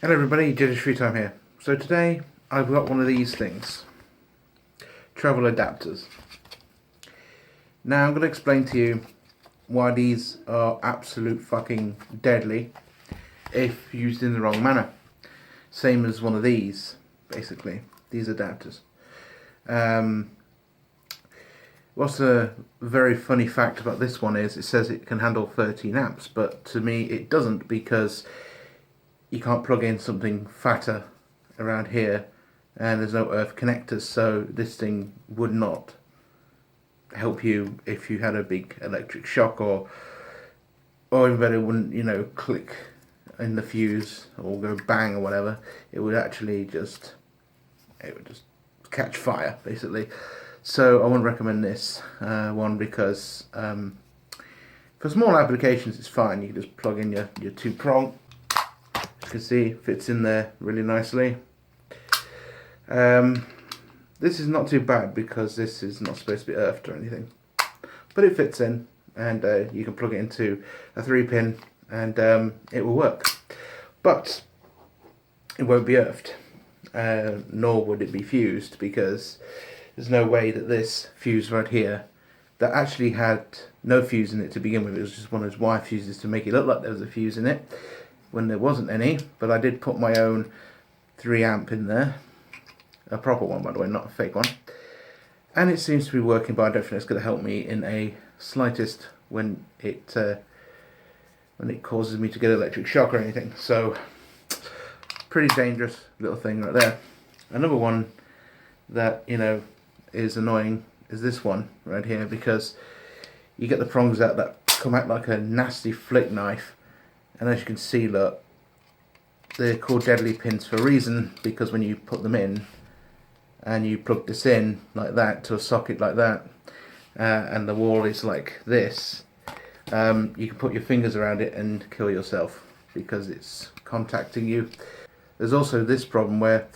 Hello everybody, Judge Free Time here. So today I've got one of these things, travel adapters. Now I'm going to explain to you why these are absolute fucking deadly if used in the wrong manner. Same as one of these, basically, these adapters. What's a very funny fact about this one is it says it can handle 13 amps, but to me it doesn't, because you can't plug in something fatter around here and there's no earth connectors, so this thing would not help you if you had a big electric shock, or even better, it wouldn't, click in the fuse or go bang or whatever. It would actually just catch fire, basically. So I wouldn't recommend this one, because for small applications it's fine. You can just plug in your two prong. You can see it fits in there really nicely. This is not too bad because this is not supposed to be earthed or anything, but it fits in, and you can plug it into a 3-pin and it will work, but it won't be earthed, nor would it be fused, because there's no way that this fuse right here, that actually had no fuse in it to begin with, it was just one of those wire fuses to make it look like there was a fuse in it when there wasn't any. But I did put my own 3 amp in there, a proper one by the way, not a fake one, and it seems to be working, but I don't think it's going to help me in a slightest when it causes me to get electric shock or anything. So pretty dangerous little thing right there. Another one that is annoying is this one right here, because you get the prongs out that come out like a nasty flick knife. And as you can see, look, they're called deadly pins for a reason, because when you put them in and you plug this in like that to a socket like that, and the wall is like this, you can put your fingers around it and kill yourself because it's contacting you. There's also this problem where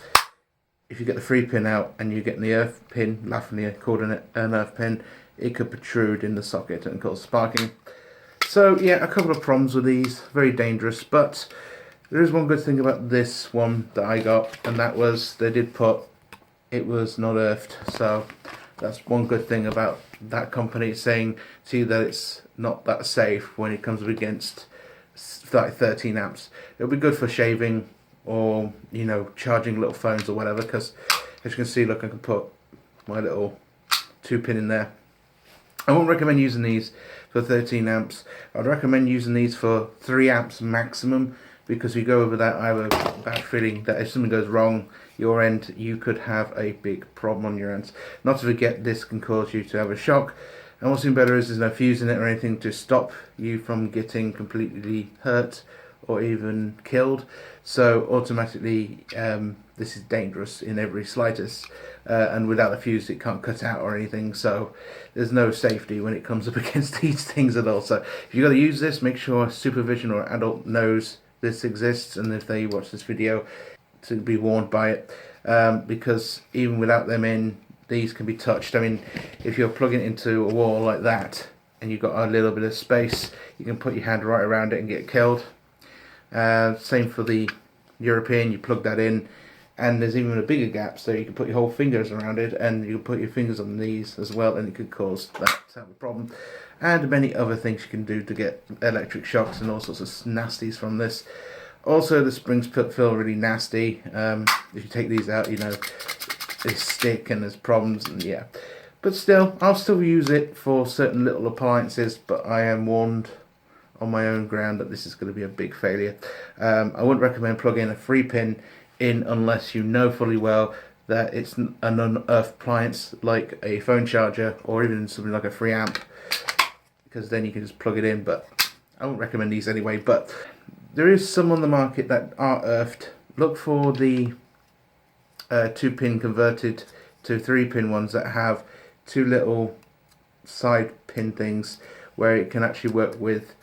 if you get the 3-pin out and you're getting the earth pin, laughingly called an earth pin, it could protrude in the socket and cause sparking. So yeah, a couple of problems with these, very dangerous, but there is one good thing about this one that I got, and that was they did put it was not earthed. So that's one good thing about that company, saying to you that it's not that safe when it comes up against like 13 amps. It'll be good for shaving or charging little phones or whatever, because as you can see, look, I can put my little 2-pin in there. I won't recommend using these for 13 amps. I'd recommend using these for 3 amps maximum, because if you go over that, I have a bad feeling that if something goes wrong your end, you could have a big problem on your hands. Not to forget, this can cause you to have a shock, and what's even better is there's no fuse in it or anything to stop you from getting completely hurt or even killed. So automatically this is dangerous in every slightest, and without a fuse it can't cut out or anything, so there's no safety when it comes up against these things at all. So if you've got to use this, make sure supervision or adult knows this exists, and if they watch this video, to be warned by it, because even without them in, these can be touched. I mean, if you're plugging it into a wall like that and you've got a little bit of space, you can put your hand right around it and get killed. Same for the European, you plug that in and there's even a bigger gap, so you can put your whole fingers around it, and you can put your fingers on these as well, and it could cause that to have a problem. And many other things you can do to get electric shocks and all sorts of nasties from this. Also, the springs feel really nasty. If you take these out, they stick and there's problems, and yeah. But still, I'll still use it for certain little appliances, but I am warned on my own ground that this is going to be a big failure. I wouldn't recommend plugging a 3-pin in unless you know fully well that it's an unearthed appliance like a phone charger or even something like a 3 amp, because then you can just plug it in. But I wouldn't recommend these anyway. But there is some on the market that are earthed. Look for the 2-pin converted to 3-pin ones that have 2 little side pin things where it can actually work with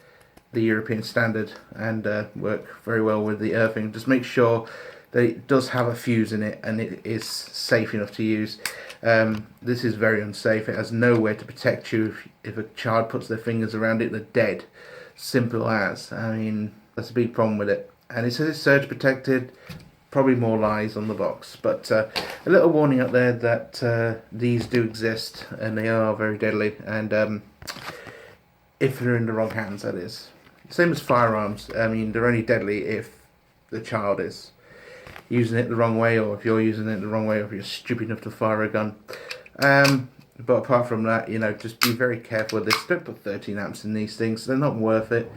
the European standard and work very well with the earthing. Just make sure that it does have a fuse in it and it is safe enough to use. This is very unsafe. It has nowhere to protect you. If a child puts their fingers around it, they're dead. Simple as. I mean, that's a big problem with it. and it says it's surge protected. Probably more lies on the box, but a little warning up there that these do exist and they are very deadly, and if they're in the wrong hands, that is. Same as firearms. I mean, they're only deadly if the child is using it the wrong way, or if you're using it the wrong way, or if you're stupid enough to fire a gun. But apart from that, you know, just be very careful with this. Don't put 13 amps in these things. They're not worth it.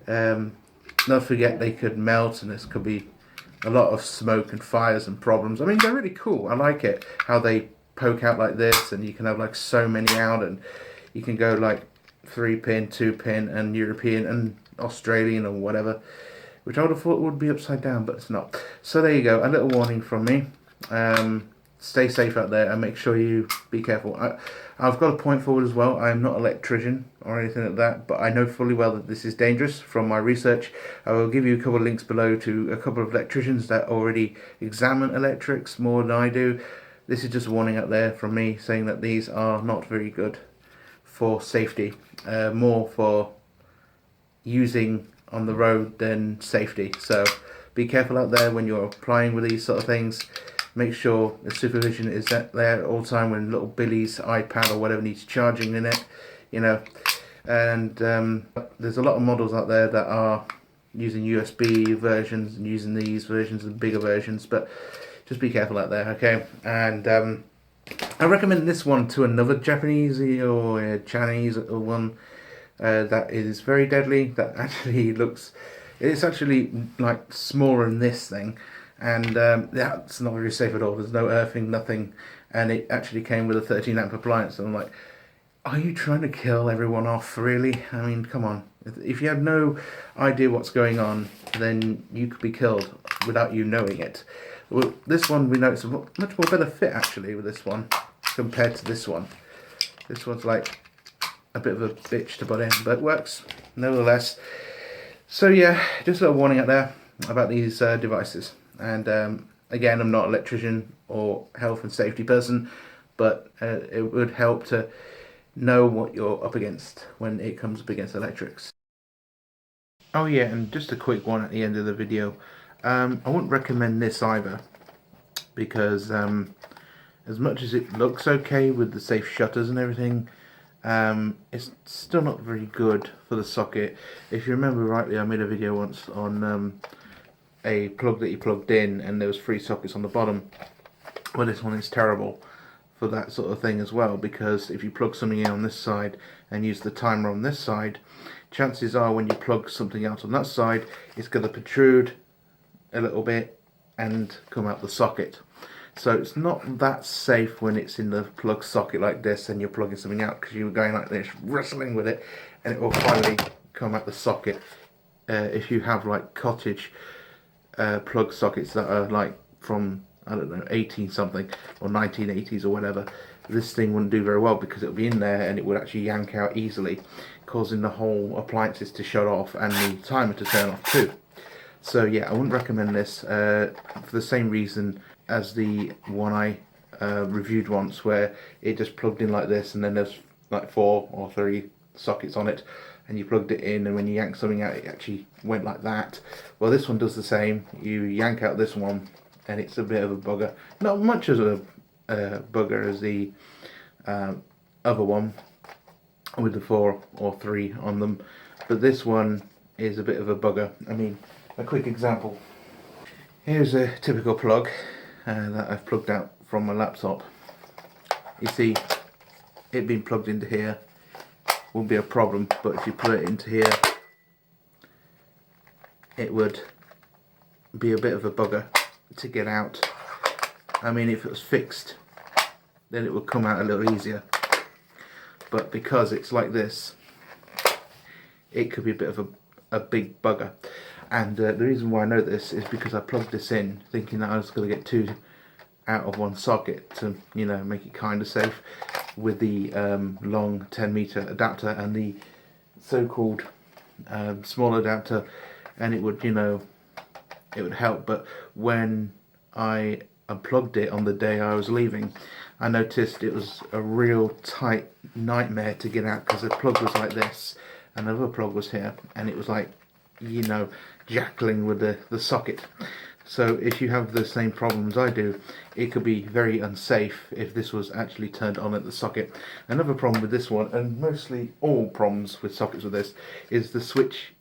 Don't forget they could melt, and this could be a lot of smoke and fires and problems. I mean, they're really cool. I like it how they poke out like this, and you can have like so many out, and you can go like 3-pin, 2-pin, and European and Australian or whatever, which I would have thought would be upside down, but it's not. So there you go, a little warning from me. Stay safe out there and make sure you be careful. I've got a point forward as well. I'm not an electrician or anything like that, but I know fully well that this is dangerous from my research. I will give you a couple of links below to a couple of electricians that already examine electrics more than I do. This is just a warning out there from me saying that these are not very good for safety, more for using on the road than safety. So be careful out there when you're applying with these sort of things. Make sure the supervision is there at all time when little Billy's iPad or whatever needs charging in it, you know. And there's a lot of models out there that are using USB versions and using these versions and bigger versions, but just be careful out there, okay? And I recommend this one to another Japanese or Chinese one that is very deadly, that actually looks, it's actually like smaller than this thing. And that's not very safe at all. There's no earthing, nothing, and it actually came with a 13 amp appliance. And I'm like, are you trying to kill everyone off, really? I mean, come on. If you have no idea what's going on, then you could be killed without you knowing it. Well, this one, we know it's a much more better fit actually with this one compared to this one. This one's like a bit of a bitch to put in, but it works nevertheless. So yeah, just a little warning out there about these devices. And again, I'm not an electrician or health and safety person, but it would help to know what you're up against when it comes up against electrics. Oh yeah, and just a quick one at the end of the video. I wouldn't recommend this either, because as much as it looks okay with the safe shutters and everything, it's still not very good for the socket. If you remember rightly, I made a video once on a plug that you plugged in and there was 3 sockets on the bottom. Well, this one is terrible for that sort of thing as well, because if you plug something in on this side and use the timer on this side, chances are when you plug something out on that side, it's going to protrude a little bit and come out the socket. So it's not that safe when it's in the plug socket like this and you're plugging something out, because you're going like this, wrestling with it, and it will finally come out the socket. If you have like cottage plug sockets that are like from, I don't know, 18 something or 1980s or whatever, this thing wouldn't do very well, because it would be in there and it would actually yank out easily, causing the whole appliances to shut off and the timer to turn off too. So yeah, I wouldn't recommend this for the same reason as the one I reviewed once, where it just plugged in like this and then there's like 4 or 3 sockets on it, and you plugged it in, and when you yank something out it actually went like that. Well, this one does the same. You yank out this one and it's a bit of a bugger. Not much as a bugger as the other one with the 4 or 3 on them, but this one is a bit of a bugger. I mean, a quick example. Here's a typical plug that I've plugged out from my laptop. You see, it being plugged into here won't be a problem, but if you put it into here, it would be a bit of a bugger to get out. I mean, if it was fixed, then it would come out a little easier, but because it's like this, it could be a bit of a big bugger. And the reason why I know this is because I plugged this in thinking that I was going to get 2 out of 1 socket to, you know, make it kind of safe, with the long 10-meter adapter and the so-called small adapter, and it would, you know, it would help. But when I unplugged it on the day I was leaving, I noticed it was a real tight nightmare to get out, because the plug was like this and the other plug was here, and it was like, you know, jackling with the socket. So if you have the same problems I do, it could be very unsafe if this was actually turned on at the socket. Another problem with this one, and mostly all problems with sockets with this, is the switch,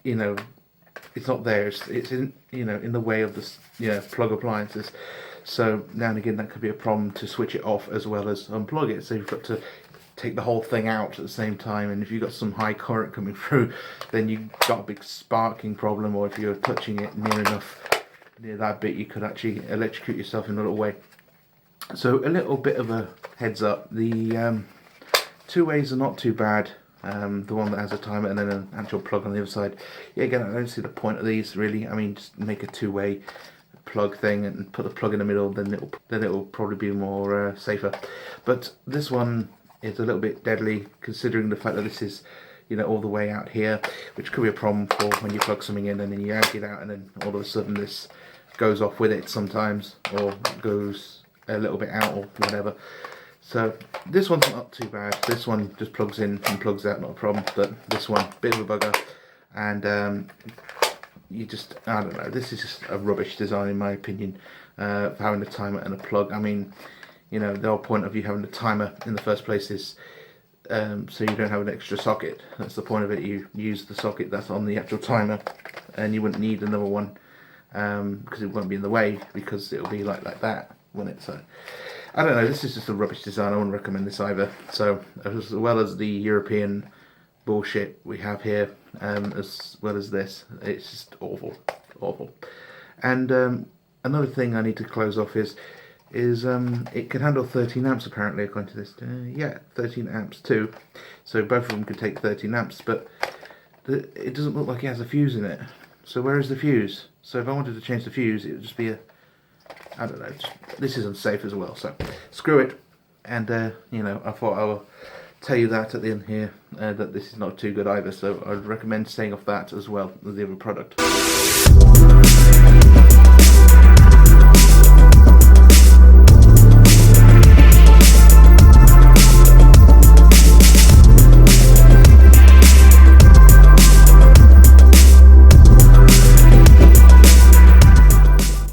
you know, it's not there. It's in, you know, in the way of the, you know, plug appliances. So now and again that could be a problem to switch it off as well as unplug it. So you've got to take the whole thing out at the same time, and if you've got some high current coming through, then you've got a big sparking problem, or if you're touching it near that bit, you could actually electrocute yourself in a little way. So a little bit of a heads up, the two ways are not too bad. The one that has a timer and then an actual plug on the other side. Yeah, again, I don't see the point of these really. I mean, just make a two-way plug thing and put the plug in the middle, then it'll probably be more safer. But this one is a little bit deadly, considering the fact that this is, you know, all the way out here, which could be a problem for when you plug something in and then you yank it out, and then all of a sudden this goes off with it sometimes, or goes a little bit out or whatever. So this one's not too bad. This one just plugs in and plugs out, not a problem. But this one, bit of a bugger, and you just, I don't know, this is just a rubbish design in my opinion, for having a timer and a plug. I mean, you know, the whole point of you having a timer in the first place is so you don't have an extra socket. That's the point of it. You use the socket that's on the actual timer, and you wouldn't need another one, because it won't be in the way, because it'll be like that when it's I don't know, this is just a rubbish design. I wouldn't recommend this either. So as well as the European bullshit we have here, as well as this, it's just awful. And another thing I need to close off is it can handle 13 amps apparently, according to this. Yeah, 13 amps too. So both of them could take 13 amps, but it doesn't look like it has a fuse in it. So where is the fuse? So if I wanted to change the fuse, it would just be a, I don't know, this is unsafe as well, so screw it. And you know, I thought I will tell you that at the end here, that this is not too good either, so I'd recommend staying off that as well as the other product.